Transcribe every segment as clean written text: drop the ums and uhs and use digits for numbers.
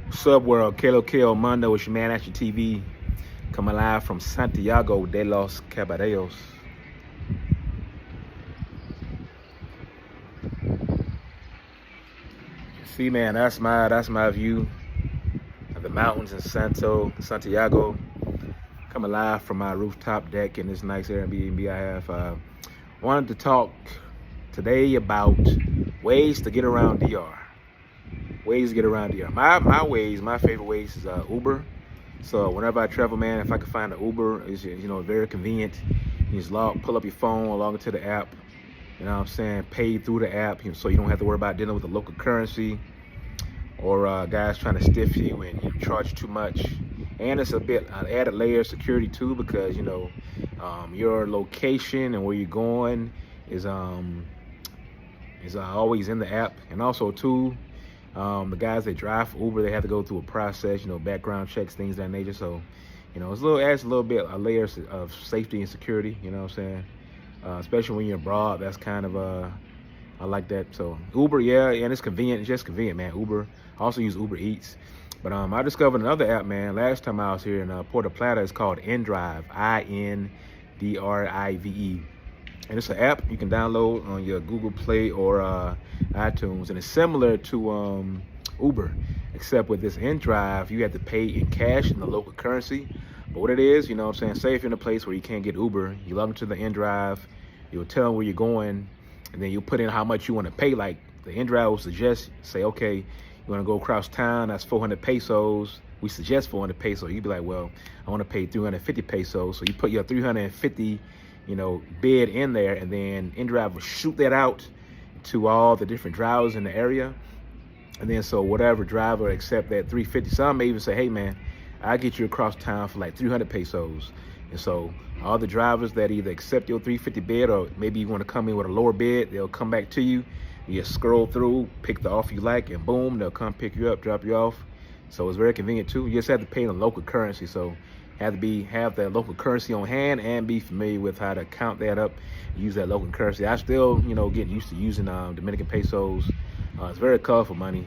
What's up, world? Kalo Mondo, it's your man at your TV, coming live from Santiago de los Caballeros. See, man, that's my view of the mountains in Santiago. Coming live from my rooftop deck in this nice Airbnb I have. Wanted to talk today about ways to get around DR. Ways to get around DR. My favorite ways is Uber. So whenever I travel, man, if I can find an Uber, it's very convenient. You just pull up your phone, log into the app. You know what I'm saying? Pay through the app, so you don't have to worry about dealing with the local currency or guys trying to stiff you and charge too much. And it's a bit an added layer of security too, because your location and where you're going is always in the app. And also too, the guys that drive for Uber, they have to go through a process, background checks, things of that nature. So, adds a little bit a layer of safety and security. You know what I'm saying? Especially when you're abroad, that's kind of I like that. So Uber, yeah, and it's convenient. It's just convenient, man. Uber. I also use Uber Eats. But I discovered another app, man. Last time I was here in Puerto Plata, it's called inDrive, INDRIVE. And it's an app you can download on your Google Play or iTunes. And it's similar to Uber, except with this inDrive, you have to pay in cash in the local currency. But what it is, say if you're in a place where you can't get Uber, you log into the inDrive, you'll tell them where you're going, and then you put in how much you want to pay. Like the inDrive will suggest, say, okay, you want to go across town, that's 400 pesos. We suggest 400 pesos. You'd be like, well, I want to pay 350 pesos. So you put your 350 bid in there, and then inDrive will shoot that out to all the different drivers in the area. And then so whatever driver accept that 350, some may even say, hey man, I'll get you across town for like 300 pesos. And so all the drivers that either accept your 350 bid, or maybe you want to come in with a lower bid, they'll come back to you. You just scroll through, pick the offer you like, and boom, they'll come pick you up, drop you off. So it's very convenient too. You just have to pay in local currency. So have that local currency on hand and be familiar with how to count that up and use that local currency. I still, getting used to using Dominican pesos. It's very colorful money.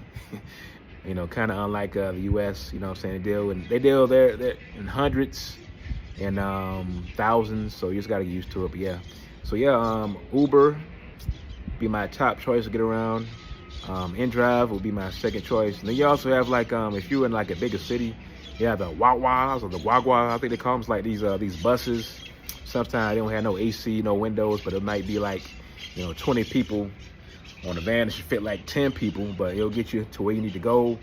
Kind of unlike the U.S. What I'm saying? They deal there in hundreds and thousands. So you just got to get used to it. But yeah. So yeah, Uber be my top choice to get around. inDrive will be my second choice. And then you also have if you're in like a bigger city, you have the guaguas or the guaguas, I think they call them, like these buses. Sometimes they don't have no AC, no windows, but it might be 20 people on a van that should fit like 10 people, but it'll get you to where you need to go.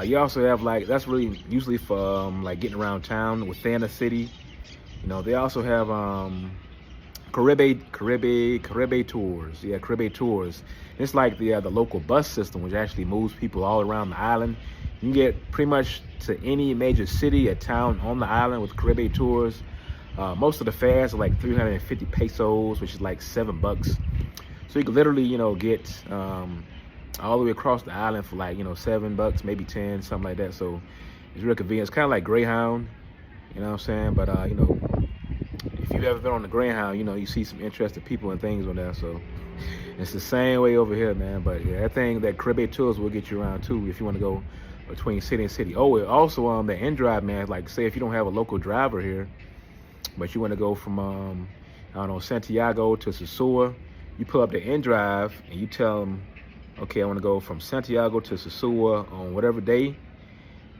You also have that's really usually for getting around town within a city. They also have Caribbe Tours. Yeah, Caribe Tours. It's like the local bus system, which actually moves people all around the island. You can get pretty much to any major city or town on the island with Caribe Tours. Most of the fares are like 350 pesos, which is like $7. So you can literally, get all the way across the island for like, $7, maybe 10, something like that. So it's real convenient. It's kind of like Greyhound, you know what I'm saying? But, if you've ever been on the Greyhound, you see some interesting people and things on there. So it's the same way over here, man. But yeah, that Caribbe Tours will get you around too if you want to go between city and city. Oh, also the inDrive, man. Like say if you don't have a local driver here, but you want to go from Santiago to Sosua, you pull up the inDrive and you tell them, okay, I want to go from Santiago to Sosua on whatever day.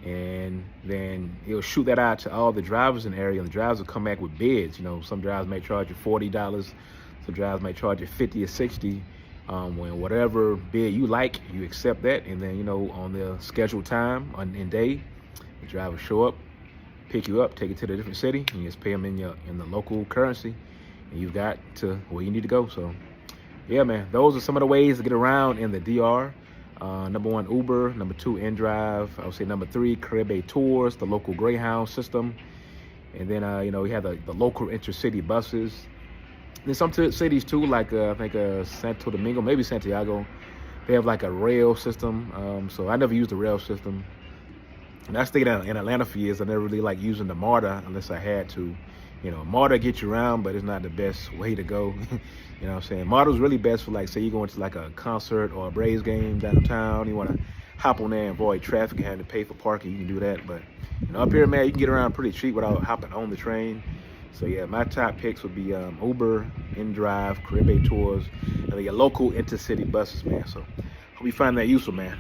And then he'll shoot that out to all the drivers in the area, and the drivers will come back with bids. Some drivers may charge you $40, some drivers may charge you 50 or 60. When whatever bid you like, you accept that, and then on the scheduled time and day, the driver show up, pick you up, take it to the different city, and you just pay them in the local currency, and you've got to where you need to go. So yeah, man, those are some of the ways to get around in the DR. Number 1, Uber. Number 2, inDrive. I would say number 3, Caribe Tours, the local Greyhound system. And then, we have the local intercity buses. Then some cities too, like I think Santo Domingo, maybe Santiago, they have like a rail system. So I never used the rail system. And I stayed in Atlanta for years. I never really like using the MARTA unless I had to. MARTA gets you around, but it's not the best way to go. You know what I'm saying? MARTA's really best for say you're going to like a concert or a Braves game downtown. You want to hop on there and avoid traffic and having to pay for parking. You can do that, but up here, man, you can get around pretty cheap without hopping on the train. So yeah, my top picks would be Uber, inDrive, Caribe Tours, and your local intercity buses, man. So hope you find that useful, man.